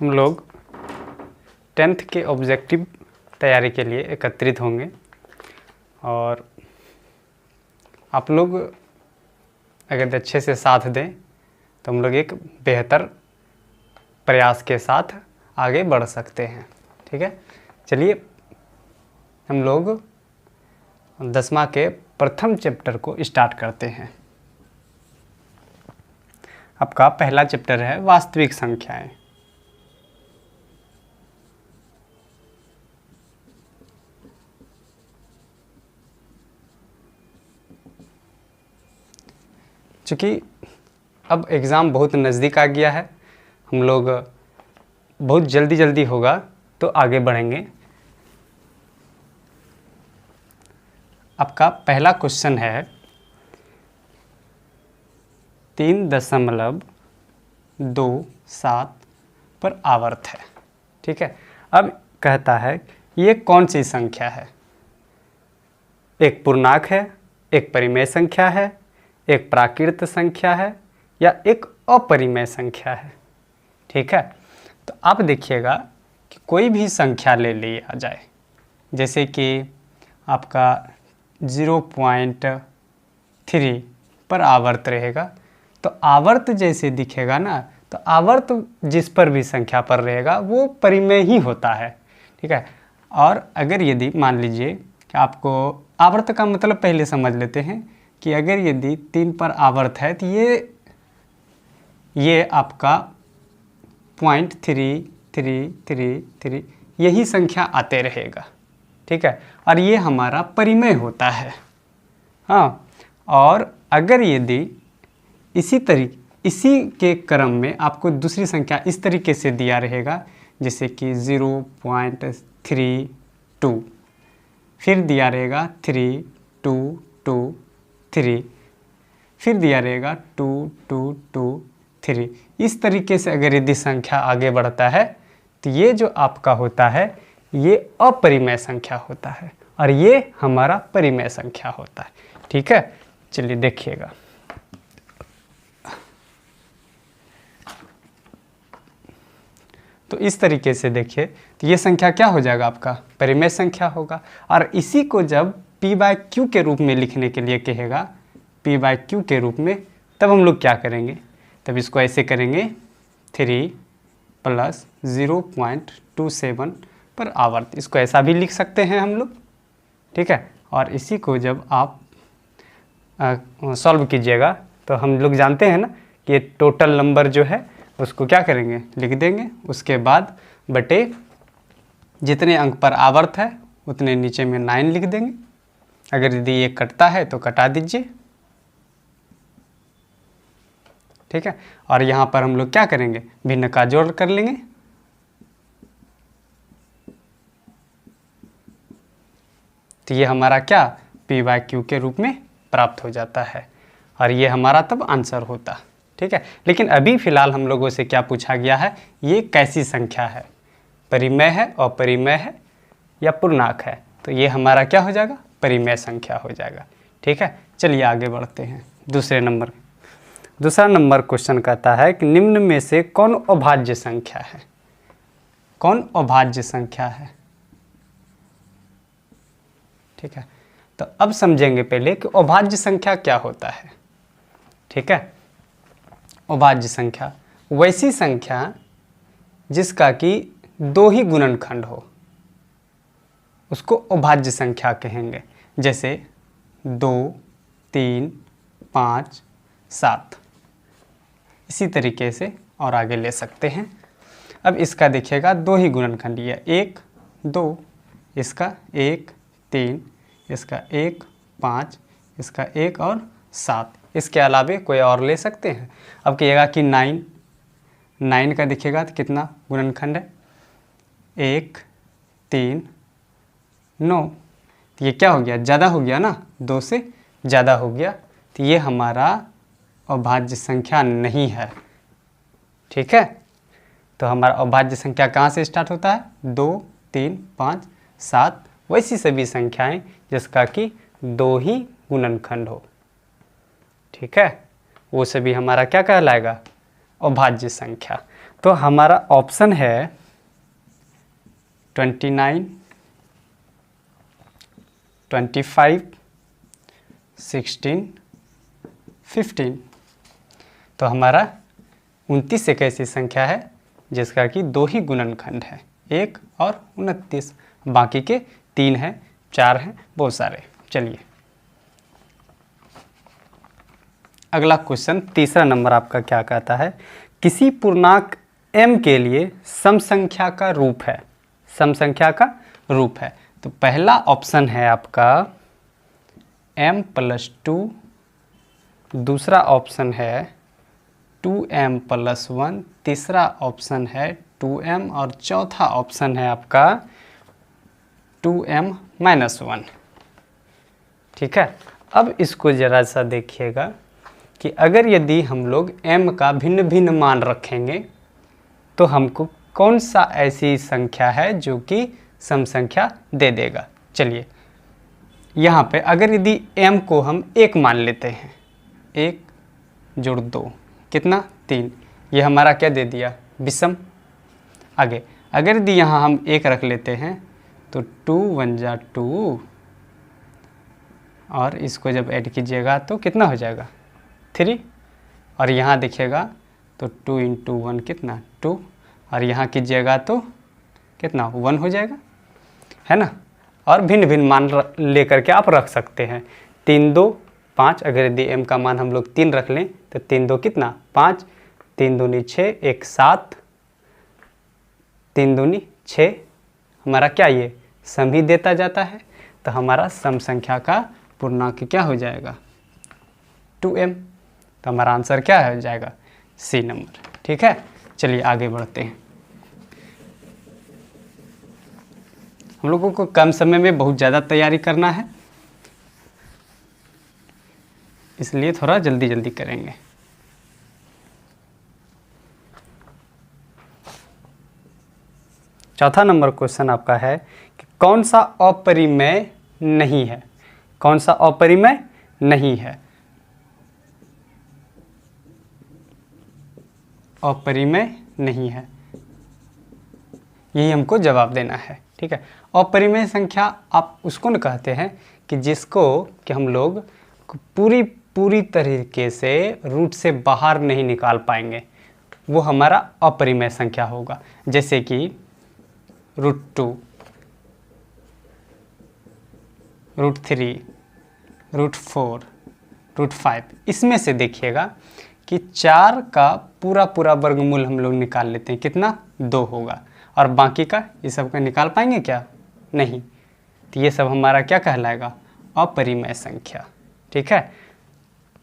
हम लोग 10th के ऑब्जेक्टिव तैयारी के लिए एकत्रित होंगे और आप लोग अगर अच्छे से साथ दें तो हम लोग एक बेहतर प्रयास के साथ आगे बढ़ सकते हैं। ठीक है, चलिए हम लोग 10वां के प्रथम चैप्टर को स्टार्ट करते हैं। आपका पहला चैप्टर है वास्तविक संख्याएं। चूँकि अब एग्ज़ाम बहुत नज़दीक आ गया है, हम लोग बहुत जल्दी होगा तो आगे बढ़ेंगे। आपका पहला क्वेश्चन है 3.27 पर आवर्त है। ठीक है, अब कहता है ये कौन सी संख्या है? एक पूर्णांक है, एक परिमेय संख्या है, एक प्राकृत संख्या है या एक अपरिमेय संख्या है। ठीक है, तो आप देखिएगा कि कोई भी संख्या ले लिया जाए, जैसे कि आपका 0.3 पर आवर्त रहेगा, तो आवर्त जैसे दिखेगा ना, तो आवर्त जिस पर भी संख्या पर रहेगा वो परिमेय ही होता है। ठीक है, और अगर यदि मान लीजिए कि आपको आवर्त का मतलब पहले समझ लेते हैं कि अगर यदि 3 पर आवर्त है तो ये आपका 0.3333 यही संख्या आते रहेगा। ठीक है, और ये हमारा परिमेय होता है। हाँ, और अगर यदि इसी के क्रम में आपको दूसरी संख्या इस तरीके से दिया रहेगा, जैसे कि 0.32, फिर दिया रहेगा 3223, फिर दिया रहेगा 2223, इस तरीके से अगर यदि संख्या आगे बढ़ता है तो ये जो आपका होता है ये अपरिमेय संख्या होता है और ये हमारा परिमेय संख्या होता है। ठीक है, चलिए देखिएगा। तो इस तरीके से देखिए, तो ये संख्या क्या हो जाएगा? आपका परिमेय संख्या होगा। और इसी को जब p/q के रूप में लिखने के लिए कहेगा, p/q के रूप में, तब हम लोग क्या करेंगे? तब इसको ऐसे करेंगे 3 + 0.27 पर आवर्त, इसको ऐसा भी लिख सकते हैं हम लोग। ठीक है, और इसी को जब आप सॉल्व कीजिएगा तो हम लोग जानते हैं ना कि ये टोटल नंबर जो है उसको क्या करेंगे? लिख देंगे। उसके बाद बटे जितने अंक पर आवर्त है उतने नीचे में 9 लिख देंगे। अगर यदि ये कटता है तो कटा दीजिए। ठीक है, और यहाँ पर हम लोग क्या करेंगे? भिन्न का जोड़ कर लेंगे। तो ये हमारा क्या p/q के रूप में प्राप्त हो जाता है और ये हमारा तब आंसर होता। ठीक है, लेकिन अभी फ़िलहाल हम लोगों से क्या पूछा गया है? ये कैसी संख्या है? परिमेय है, अपरिमेय है या पूर्णांक है? तो ये हमारा क्या हो जाएगा? परिमेय संख्या हो जाएगा। ठीक है, चलिए आगे बढ़ते हैं। दूसरा नंबर क्वेश्चन कहता है कि निम्न में से कौन अभाज्य संख्या है? कौन अभाज्य संख्या है? ठीक है, तो अब समझेंगे पहले कि अभाज्य संख्या क्या होता है। ठीक है, अभाज्य संख्या वैसी संख्या जिसका कि 2 ही गुणनखंड हो, उसको अभाज्य संख्या कहेंगे। जैसे 2, 3, 5, 7, इसी तरीके से और आगे ले सकते हैं। अब इसका देखिएगा 2 ही गुणनखंड, ये 1, 2, इसका 1, 3, इसका 1, 5, इसका 1 और 7, इसके अलावे कोई और ले सकते हैं। अब कहिएगा कि 9 का देखिएगा तो कितना गुणनखंड है? 1, 3, 9, तो ये क्या हो गया? ज़्यादा हो गया ना, 2 से ज़्यादा हो गया, तो ये हमारा अभाज्य संख्या नहीं है। ठीक है, तो हमारा अभाज्य संख्या कहाँ से स्टार्ट होता है? 2, 3, 5, 7, वैसी सभी संख्याएं जिसका कि 2 ही गुणनखंड हो। ठीक है, वो सभी हमारा क्या कहलाएगा? अभाज्य संख्या। तो हमारा ऑप्शन है 29, 25, 16, 15। तो हमारा 29 एक ऐसी संख्या है जिसका कि 2 ही गुणनखंड है, 1 और 29। बाकी के 3 हैं, 4 हैं, बहुत सारे। चलिए अगला क्वेश्चन, तीसरा नंबर आपका क्या कहता है? किसी पूर्णांक m के लिए सम संख्या का रूप है, सम संख्या का रूप है। तो पहला ऑप्शन है आपका m+2, दूसरा ऑप्शन है 2m+1, तीसरा ऑप्शन है 2m और चौथा ऑप्शन है आपका 2m-1। ठीक है, अब इसको ज़रा सा देखिएगा कि अगर यदि हम लोग m का भिन्न भिन्न मान रखेंगे तो हमको कौन सा ऐसी संख्या है जो कि सम संख्या दे देगा। चलिए यहाँ पे अगर यदि m को हम 1 मान लेते हैं, 1 + 2 कितना 3, ये हमारा क्या दे दिया? विषम। आगे अगर यदि यहाँ हम 1 रख लेते हैं तो 2 1 जा 2 और इसको जब ऐड कीजिएगा तो कितना हो जाएगा? 3। और यहाँ देखिएगा तो 2 × 1 कितना 2, और यहाँ कीजिएगा तो कितना 1 हो जाएगा, है ना। और भिन्न भिन्न मान लेकर के आप रख सकते हैं। 3 2 5, अगर यदि m का मान हम लोग 3 रख लें तो 3 2 कितना 5, 3 दूनी 6, 1 7, 3 दूनी 6, हमारा क्या ये सम ही देता जाता है। तो हमारा सम संख्या का पूर्णांक क्या हो जाएगा? 2m। तो हमारा आंसर क्या हो जाएगा? C number. ठीक है, चलिए आगे बढ़ते हैं। हम लोगों को कम समय में बहुत ज़्यादा तैयारी करना है, इसलिए थोड़ा जल्दी जल्दी करेंगे। चौथा नंबर क्वेश्चन आपका है कि कौन सा अपरिमेय नहीं है, कौन सा अपरिमेय नहीं है? अपरिमेय नहीं है, यही हमको जवाब देना है। ठीक है, अपरिमेय संख्या आप उसको न कहते हैं कि जिसको कि हम लोग पूरी तरीके से रूट से बाहर नहीं निकाल पाएंगे, वो हमारा अपरिमेय संख्या होगा। जैसे कि √2, √3, √4, √5, इसमें से देखिएगा कि 4 का पूरा वर्गमूल हम लोग निकाल लेते हैं, कितना 2 होगा, और बाकी का ये सब का निकाल पाएंगे क्या? नहीं। तो ये सब हमारा क्या कहलाएगा? अपरिमेय संख्या। ठीक है,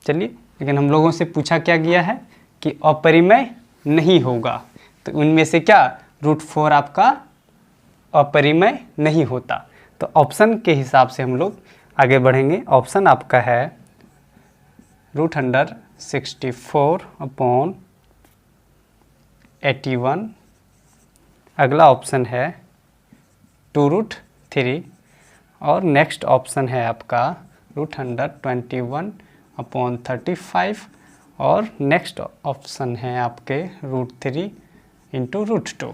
चलिए, लेकिन हम लोगों से पूछा क्या गया है कि अपरिमेय नहीं होगा, तो उनमें से क्या √4 आपका अपरिमेय नहीं होता। तो ऑप्शन के हिसाब से हम लोग आगे बढ़ेंगे। ऑप्शन आपका है √64/81। अगला ऑप्शन है 2√3, और नेक्स्ट ऑप्शन है आपका √121/35, और नेक्स्ट ऑप्शन है आपके √3 × √2।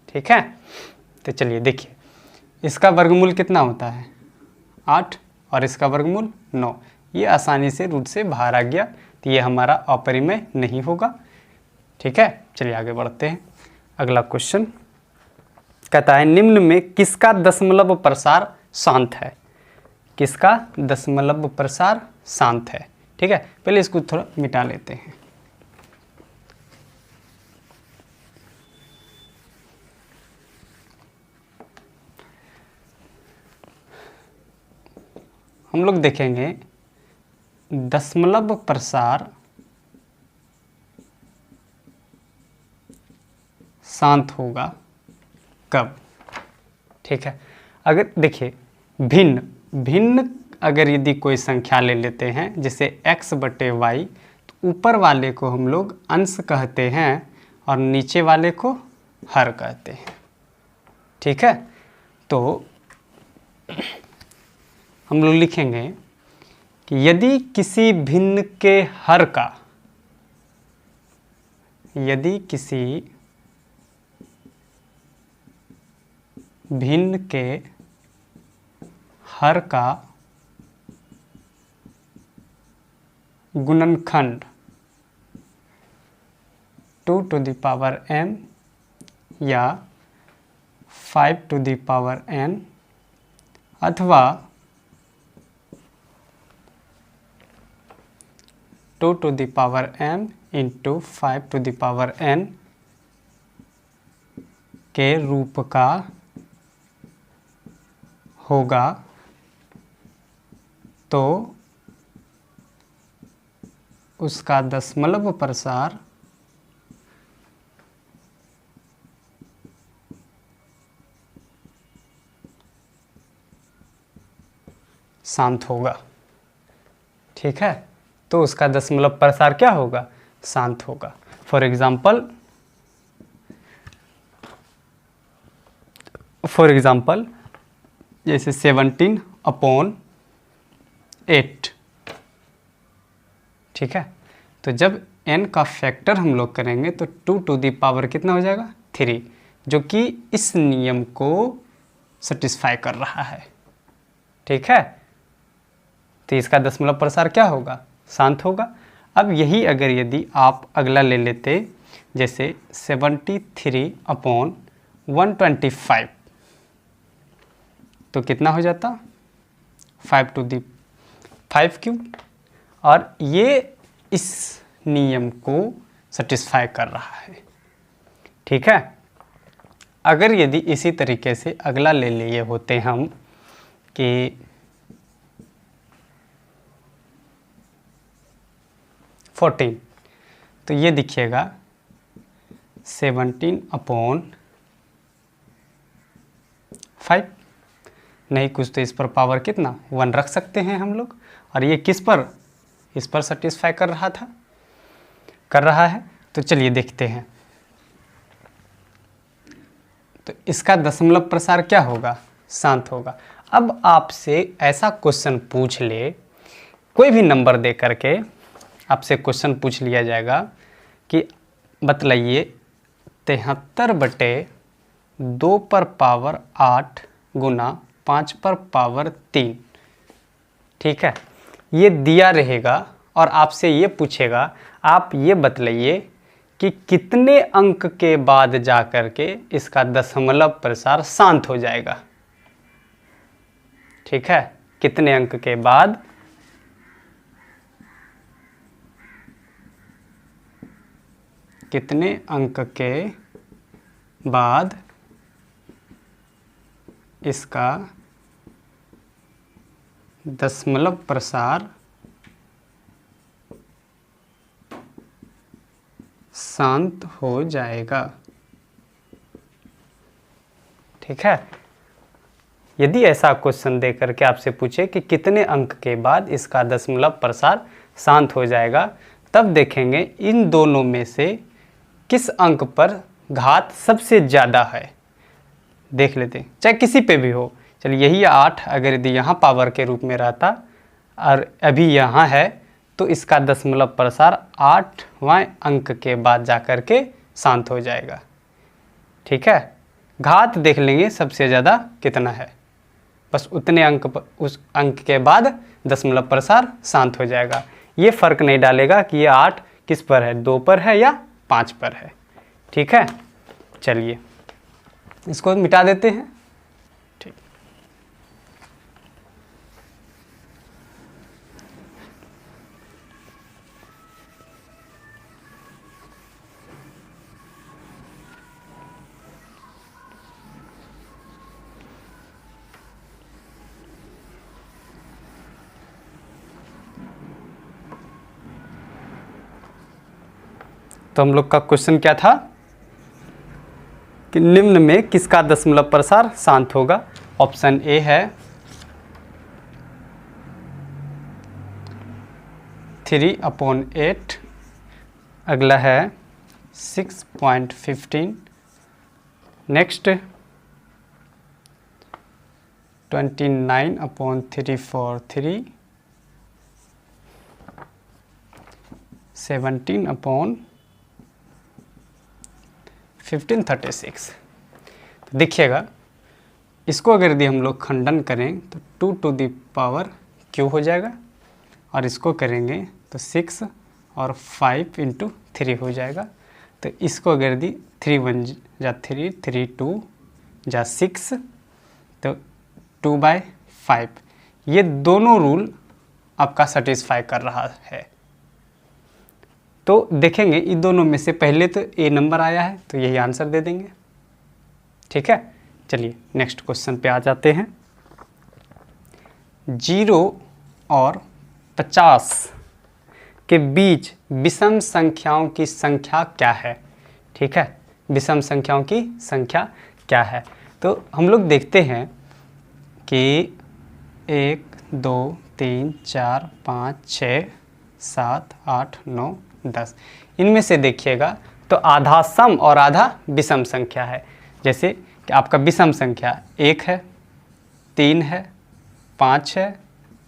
ठीक है, तो चलिए देखिए, इसका वर्गमूल कितना होता है? 8, और इसका वर्गमूल 9। ये आसानी से रूट से बाहर आ गया, तो ये हमारा अपरिमेय नहीं होगा। ठीक है, चलिए आगे बढ़ते हैं। अगला क्वेश्चन कहता है निम्न में किसका दशमलव प्रसार शांत है? किसका दशमलव प्रसार शांत है? ठीक है, पहले इसको थोड़ा मिटा लेते हैं। हम लोग देखेंगे दशमलव प्रसार शांत होगा कब? ठीक है, अगर देखिए भिन्न अगर यदि कोई संख्या ले लेते हैं, जैसे x/y, तो ऊपर वाले को हम लोग अंश कहते हैं और नीचे वाले को हर कहते हैं। ठीक है, तो हम लोग लिखेंगे कि यदि किसी भिन्न के हर का, यदि किसी भिन्न के हर का गुणनखंड 2 टू द पावर m या 5 टू द पावर n अथवा 2 to the power m into 5 to the power n के रूप का होगा तो उसका दशमलव प्रसार शांत होगा। ठीक है, तो उसका दशमलव प्रसार क्या होगा? शांत होगा। फॉर एग्जाम्पल जैसे 17/8। ठीक है, तो जब n का फैक्टर हम लोग करेंगे तो 2 टू दी पावर कितना हो जाएगा? 3, जो कि इस नियम को सेटिस्फाई कर रहा है। ठीक है, तो इसका दशमलव प्रसार क्या होगा? शांत होगा। अब यही अगर यदि आप अगला ले लेते जैसे 73/125 तो कितना हो जाता? 5 टू दी 5 क्यूब, और ये इस नियम को सेटिस्फाई कर रहा है। ठीक है, अगर यदि इसी तरीके से अगला ले लिए होते हम कि 14, तो ये दिखिएगा 17/5। नहीं कुछ तो इस पर पावर कितना 1 रख सकते हैं हम लोग, और ये किस पर? इस पर सेटिस्फाई कर रहा है। तो चलिए देखते हैं। तो इसका दशमलव प्रसार क्या होगा? शांत होगा। अब आपसे ऐसा क्वेश्चन पूछ ले, कोई भी नंबर दे करके आपसे क्वेश्चन पूछ लिया जाएगा कि बतलाइए 73/2 पर पावर 8 गुना 5 पर पावर 3। ठीक है, ये दिया रहेगा और आपसे ये पूछेगा, आप ये बतलाइए कि कितने अंक के बाद जा कर के इसका दशमलव प्रसार शांत हो जाएगा। ठीक है, कितने अंक के बाद इसका दशमलव प्रसार शांत हो जाएगा। ठीक है, यदि ऐसा क्वेश्चन दे करके आपसे पूछे कि कितने अंक के बाद इसका दशमलव प्रसार शांत हो जाएगा, तब देखेंगे इन दोनों में से किस अंक पर घात सबसे ज़्यादा है। देख लेते हैं, चाहे किसी पे भी हो। चलिए यही 8 अगर यदि यहाँ पावर के रूप में रहता और अभी यहाँ है, तो इसका दशमलव प्रसार 8वां अंक के बाद जा कर के शांत हो जाएगा। ठीक है, घात देख लेंगे सबसे ज़्यादा कितना है, बस उतने अंक पर, उस अंक के बाद दशमलव प्रसार शांत हो जाएगा। ये फ़र्क नहीं डालेगा कि ये 8 किस पर है, 2 पर है या 5 पर है। ठीक है, चलिए इसको मिटा देते हैं। ठीक, तो हम लोग का क्वेश्चन क्या था कि निम्न में किसका दशमलव प्रसार शांत होगा? ऑप्शन ए है 3/8, अगला है 6.15, नेक्स्ट 29/343, 17/1536। देखिएगा इसको अगर यदि हम लोग खंडन करें तो 2 टू द पावर q हो जाएगा, और इसको करेंगे तो 6 और 5 इंटू 3 हो जाएगा। तो इसको अगर यदि 3 1 जा 3, 3 2 जा 6, तो 2/5, ये दोनों रूल आपका सेटिस्फाई कर रहा है। तो देखेंगे इन दोनों में से पहले तो ए नंबर आया है, तो यही आंसर दे देंगे। ठीक है, चलिए नेक्स्ट क्वेश्चन पे आ जाते हैं। 0 और 50 के बीच विषम संख्याओं की संख्या क्या है? ठीक है, विषम संख्याओं की संख्या क्या है? तो हम लोग देखते हैं कि 1 2 3 4 5 6 7 8 9 10, इनमें से देखिएगा तो आधा सम और आधा विषम संख्या है। जैसे कि आपका विषम संख्या 1 है, 3 है, 5 है,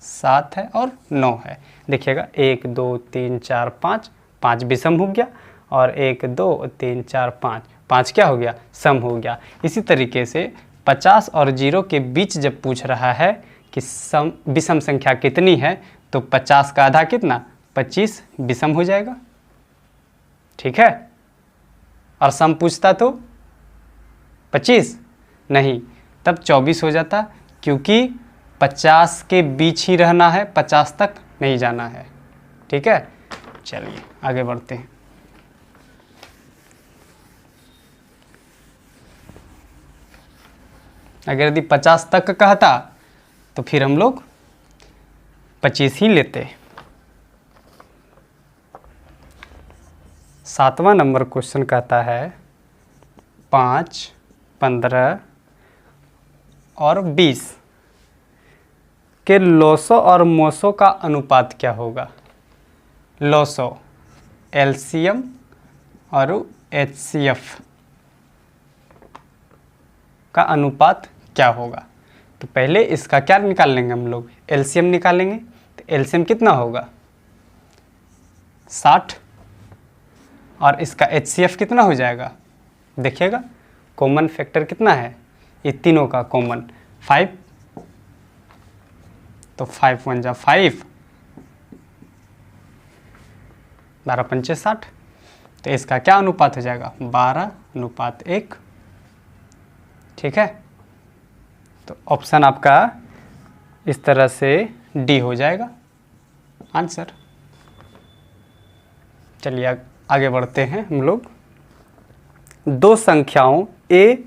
7 है और 9 है। देखिएगा 1 2 3 4 5, 5 विषम हो गया, और 1 2 3 4 5, 5 क्या हो गया? सम हो गया। इसी तरीके से 50 और 0 के बीच जब पूछ रहा है कि सम विषम संख्या कितनी है, तो 50 का आधा कितना? 25 विषम हो जाएगा। ठीक है, और सम पूछता तो 25 नहीं, तब 24 हो जाता, क्योंकि 50 के बीच ही रहना है, 50 तक नहीं जाना है। ठीक है, चलिए आगे बढ़ते हैं। अगर यदि 50 तक कहता तो फिर हम लोग 25 ही लेते। 7वां नंबर क्वेश्चन कहता है 5, 15 और 20 के लॉसो और मोसो का अनुपात क्या होगा? लॉसो एलसीएम और एचसीएफ का अनुपात क्या होगा? तो पहले इसका क्या निकाल लेंगे हम लोग? एलसीएम निकालेंगे। तो एलसीएम कितना होगा? 60, और इसका एचसीएफ कितना हो जाएगा? देखिएगा कॉमन फैक्टर कितना है, ये तीनों का कॉमन 5, तो 5 1 जा 5, 12 पंचे 60, तो इसका क्या अनुपात हो जाएगा? 12:1। ठीक है, तो ऑप्शन आपका इस तरह से डी हो जाएगा आंसर। चलिए आगे बढ़ते हैं हम लोग। दो संख्याओं a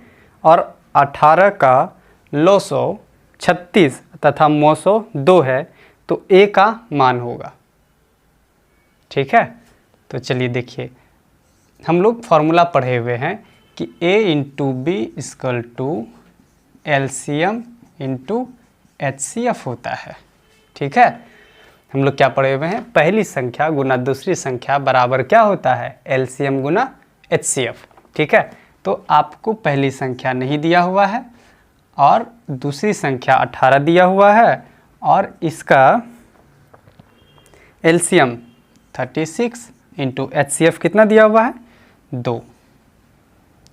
और 18 का लॉसो 36 तथा मोसो 2 है, तो a का मान होगा। ठीक है, तो चलिए देखिए, हम लोग फॉर्मूला पढ़े हुए हैं कि a into b equal to LCM into HCF होता है। ठीक है, हम लोग क्या पढ़े हुए हैं? पहली संख्या गुना दूसरी संख्या बराबर क्या होता है? एलसीएम गुना एचसीएफ। ठीक है, तो आपको पहली संख्या नहीं दिया हुआ है और दूसरी संख्या 18 दिया हुआ है, और इसका एलसीएम 36 इंटू एचसीएफ कितना दिया हुआ है? 2।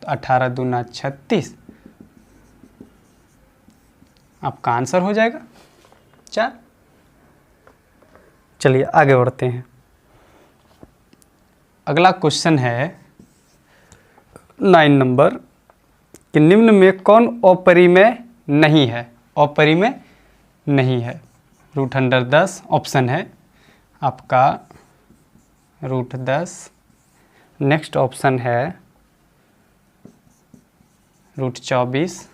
तो 18 दूना 36, आपका आंसर हो जाएगा 4। चलिए आगे बढ़ते हैं। अगला क्वेश्चन है 9 नंबर कि निम्न में कौन अपरिमेय नहीं है? अपरिमेय नहीं है। √10 ऑप्शन है आपका √10, नेक्स्ट ऑप्शन है √24,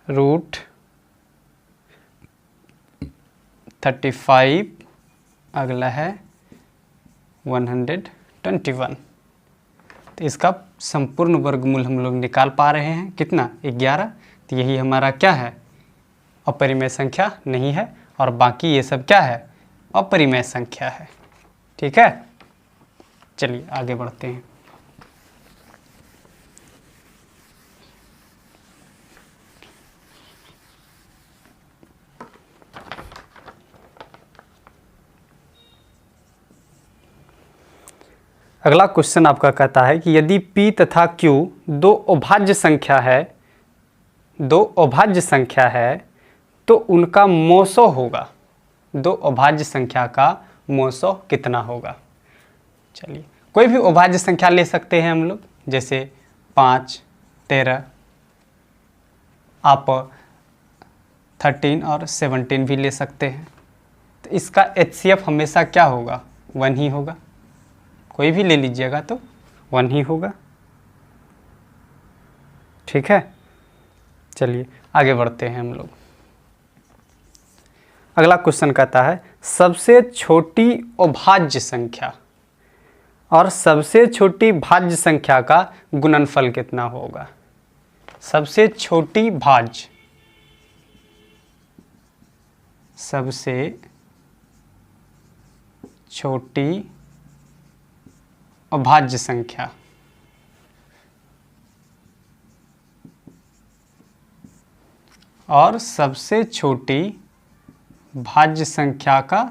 √35, अगला है 121। तो इसका संपूर्ण वर्गमूल हम लोग निकाल पा रहे हैं कितना? 11। तो यही हमारा क्या है? अपरिमेय संख्या नहीं है, और बाकी ये सब क्या है? अपरिमेय संख्या है। ठीक है, चलिए आगे बढ़ते हैं। अगला क्वेश्चन आपका कहता है कि यदि p तथा q दो अभाज्य संख्या है दो अभाज्य संख्या है तो उनका मोसो होगा, दो अभाज्य संख्या का मोसो कितना होगा। चलिए कोई भी अभाज्य संख्या ले सकते हैं हम लोग, जैसे 5, 13, आप 13 और 17 भी ले सकते हैं। तो इसका HCF हमेशा क्या होगा, 1 ही होगा। कोई भी ले लीजिएगा तो 1 ही होगा। ठीक है, चलिए आगे बढ़ते हैं हम लोग। अगला क्वेश्चन कहता है सबसे छोटी अभाज्य संख्या और सबसे छोटी भाज्य संख्या का गुणनफल कितना होगा। सबसे छोटी भाज्य, सबसे छोटी अभाज्य संख्या और सबसे छोटी भाज्य संख्या का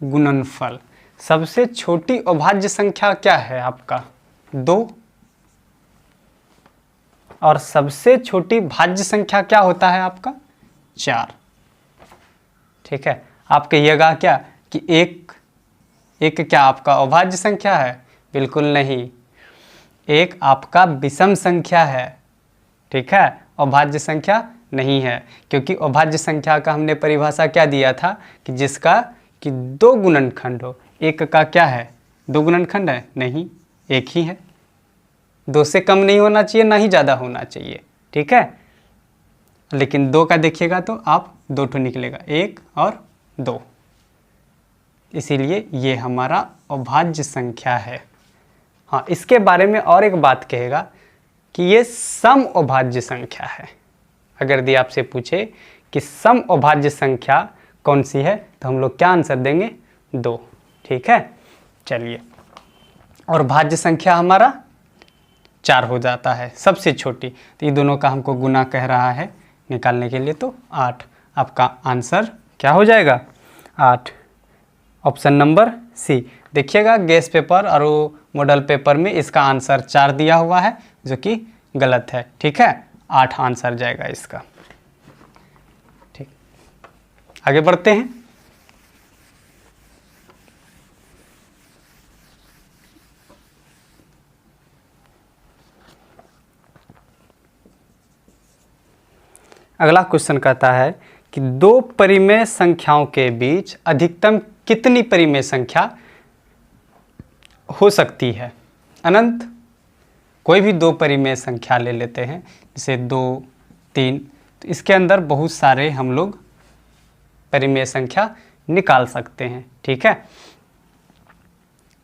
गुणनफल। सबसे छोटी अभाज्य संख्या क्या है आपका, 2, और सबसे छोटी भाज्य संख्या क्या होता है आपका, 4। ठीक है, आप कहिएगा क्या कि एक क्या आपका अभाज्य संख्या है, बिल्कुल नहीं, एक आपका विषम संख्या है। ठीक है, अभाज्य संख्या नहीं है, क्योंकि अभाज्य संख्या का हमने परिभाषा क्या दिया था कि जिसका कि 2 गुणनखंड हो। एक का क्या है, 2 गुणनखंड है, नहीं, एक ही है। 2 से कम नहीं होना चाहिए, ना ही ज़्यादा होना चाहिए। ठीक है, लेकिन 2 का देखिएगा तो आप 2 ठो निकलेगा, 1 और 2, इसीलिए ये हमारा अभाज्य संख्या है। हाँ, इसके बारे में और एक बात कहेगा कि ये सम अभाज्य संख्या है। अगर यदि आपसे पूछे कि सम अभाज्य संख्या कौन सी है तो हम लोग क्या आंसर देंगे, 2। ठीक है, चलिए, और भाज्य संख्या हमारा 4 हो जाता है, सबसे छोटी। तो ये दोनों का हमको गुना कह रहा है निकालने के लिए, तो 8। आपका आंसर क्या हो जाएगा, 8। Option number C. देखिएगा गेस पेपर और मॉडल पेपर में इसका आंसर 4 दिया हुआ है, जो कि गलत है। ठीक है, 8 आंसर जाएगा इसका। ठीक, आगे बढ़ते हैं। अगला क्वेश्चन कहता है कि 2 परिमेय संख्याओं के बीच अधिकतम कितनी परिमेय संख्या हो सकती है। अनंत। कोई भी 2 परिमेय संख्या ले लेते हैं, जैसे 2, 3, तो इसके अंदर बहुत सारे हम लोग परिमेय संख्या निकाल सकते हैं। ठीक है,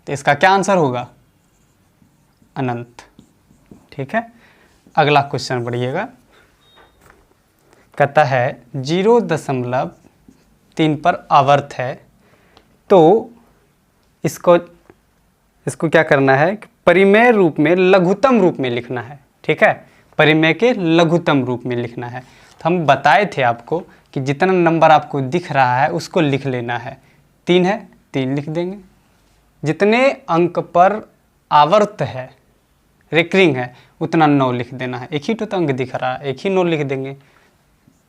तो इसका क्या आंसर होगा, अनंत। ठीक है, अगला क्वेश्चन बढ़िएगा। कहता है 0.3 पर आवर्त है, तो इसको क्या करना है, परिमेय रूप में लघुत्तम रूप में लिखना है। ठीक है, परिमेय के लघुत्तम रूप में लिखना है। तो हम बताए थे आपको कि जितना नंबर आपको दिख रहा है उसको लिख लेना है। 3 है, 3 लिख देंगे। जितने अंक पर आवर्त है, रिकरिंग है, उतना 9 लिख देना है। एक ही तो अंक दिख रहा है, एक ही 9 लिख देंगे।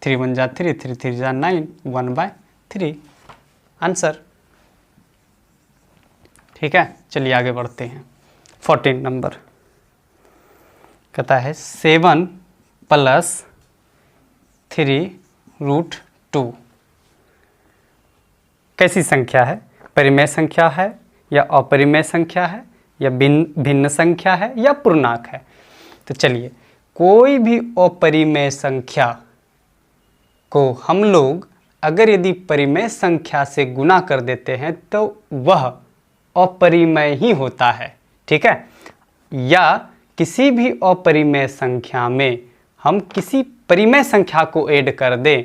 3 1 जा 3, 3 3 जा 9, 1/3 आंसर। ठीक है, चलिए आगे बढ़ते हैं। 14 नंबर कहता है 7 + 3√2 कैसी संख्या है, परिमेय संख्या है या अपरिमेय संख्या है या भिन्न संख्या है या पूर्णांक है। तो चलिए, कोई भी अपरिमेय संख्या को हम लोग अगर यदि परिमेय संख्या से गुना कर देते हैं तो वह अपरिमेय ही होता है। ठीक है, या किसी भी अपरिमेय संख्या में हम किसी परिमेय संख्या को ऐड कर दें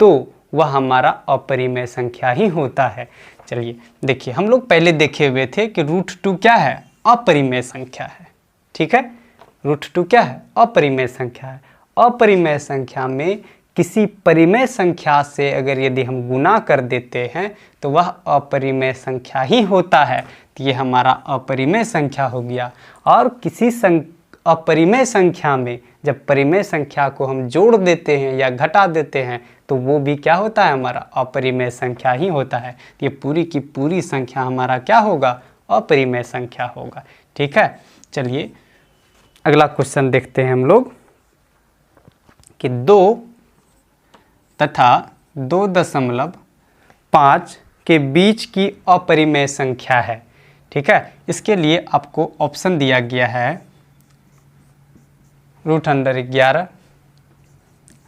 तो वह हमारा अपरिमेय संख्या ही होता है। चलिए देखिए, हम लोग पहले देखे हुए थे कि √2 क्या है, अपरिमेय संख्या है। ठीक है, √2 क्या है, अपरिमेय संख्या है। अपरिमेय संख्या में किसी परिमेय संख्या से अगर यदि हम गुना कर देते हैं तो वह अपरिमेय संख्या ही होता है। तो ये हमारा अपरिमेय संख्या हो गया। और किसी अपरिमेय संख्या में जब परिमेय संख्या को हम जोड़ देते हैं या घटा देते हैं तो वो भी क्या होता है, हमारा अपरिमेय संख्या ही होता है। ये पूरी की पूरी संख्या हमारा क्या होगा, अपरिमेय संख्या होगा। ठीक है, चलिए अगला क्वेश्चन देखते हैं हम लोग कि 2 तथा 2.5 के बीच की अपरिमेय संख्या है। ठीक है, इसके लिए आपको ऑप्शन दिया गया है √11,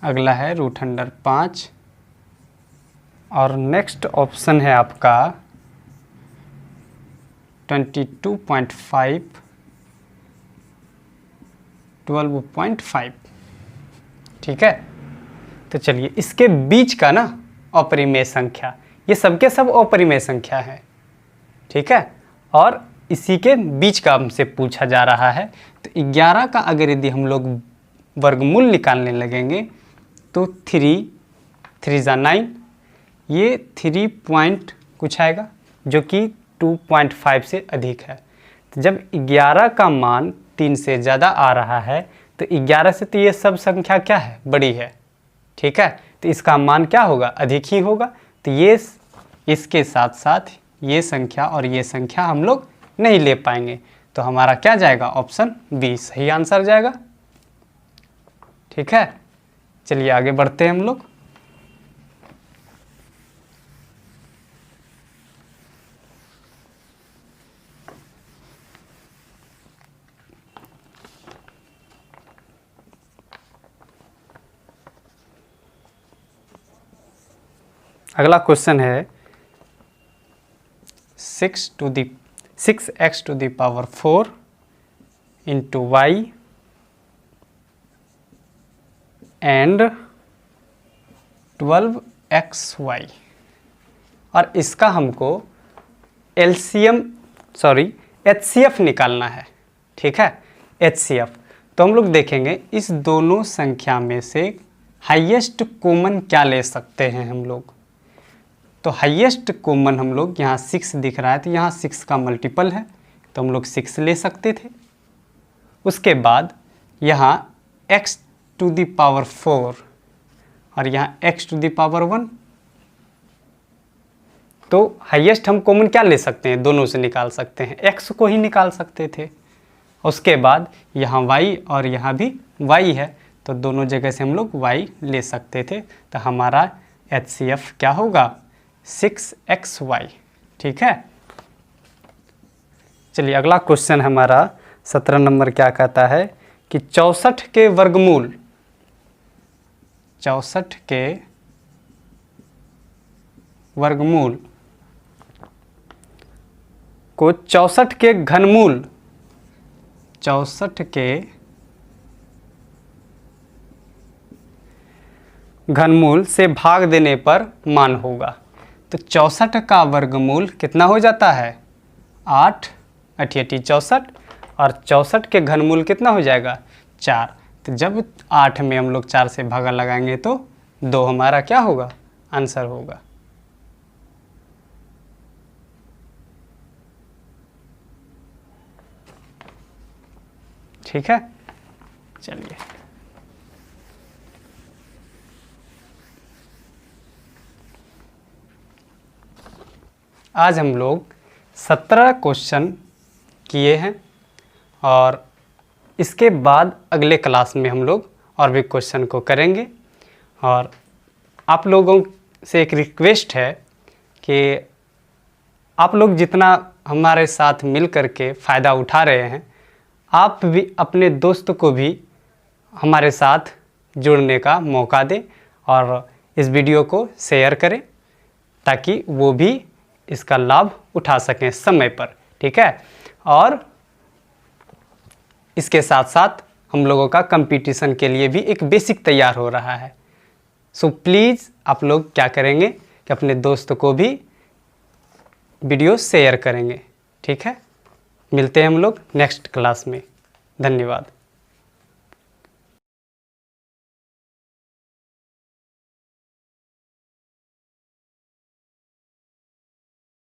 अगला है √5 और नेक्स्ट ऑप्शन है आपका 22.5, 12.5। ठीक है, तो चलिए इसके बीच का ना अपरिमेय संख्या, ये सबके सब अपरिमेय संख्या है। ठीक है, और इसी के बीच का हमसे पूछा जा रहा है। तो 11 का अगर यदि हम लोग वर्गमूल निकालने लगेंगे तो 3 × 9, ये 3 पॉइंट कुछ आएगा जो कि 2.5 से अधिक है। तो जब 11 का मान 3 से ज़्यादा आ रहा है तो 11 से तो ये सब संख्या क्या है, बड़ी है। ठीक है, तो इसका मान क्या होगा, अधिक ही होगा। तो ये इसके साथ साथ ये संख्या और ये संख्या हम लोग नहीं ले पाएंगे, तो हमारा क्या जाएगा, ऑप्शन बी सही आंसर जाएगा। ठीक है, चलिए आगे बढ़ते हैं हम लोग। अगला क्वेश्चन है 6x⁴ into y and 12xy, और इसका हमको HCF निकालना है। ठीक है, HCF। तो हम लोग देखेंगे इस दोनों संख्या में से हाईएस्ट कॉमन क्या ले सकते हैं हम लोग। तो हाईएस्ट कॉमन हम लोग, यहाँ 6 दिख रहा है तो यहाँ 6 का मल्टीपल है तो हम लोग 6 ले सकते थे। उसके बाद यहाँ x⁴ और यहाँ x⁴ तो हाईएस्ट हम कॉमन क्या ले सकते हैं, दोनों से निकाल सकते हैं, x को ही निकाल सकते थे। उसके बाद यहाँ y और यहाँ भी y है तो दोनों जगह से हम लोग y ले सकते थे। तो हमारा HCF क्या होगा, 6xy। ठीक है, चलिए अगला क्वेश्चन हमारा 17 नंबर क्या कहता है कि 64 के वर्गमूल, 64 के वर्गमूल को 64 के घनमूल, 64 के घनमूल से भाग देने पर मान होगा। तो 64 का वर्गमूल कितना हो जाता है, 8 × 8 = 64 और 64 के घनमूल कितना हो जाएगा, 4। तो जब 8 में हम लोग 4 से भागा लगाएंगे तो 2 हमारा क्या होगा, आंसर होगा। ठीक है, चलिए आज हम लोग 17 क्वेश्चन किए हैं और इसके बाद अगले क्लास में हम लोग और भी क्वेश्चन को करेंगे। और आप लोगों से एक रिक्वेस्ट है कि आप लोग जितना हमारे साथ मिल कर के फ़ायदा उठा रहे हैं, आप भी अपने दोस्त को भी हमारे साथ जुड़ने का मौका दें और इस वीडियो को शेयर करें ताकि वो भी इसका लाभ उठा सकें समय पर। ठीक है, और इसके साथ साथ हम लोगों का कंपटीशन के लिए भी एक बेसिक तैयार हो रहा है। सो प्लीज़ आप लोग क्या करेंगे कि अपने दोस्त को भी वीडियो शेयर करेंगे। ठीक है, मिलते हैं हम लोग नेक्स्ट क्लास में। धन्यवाद।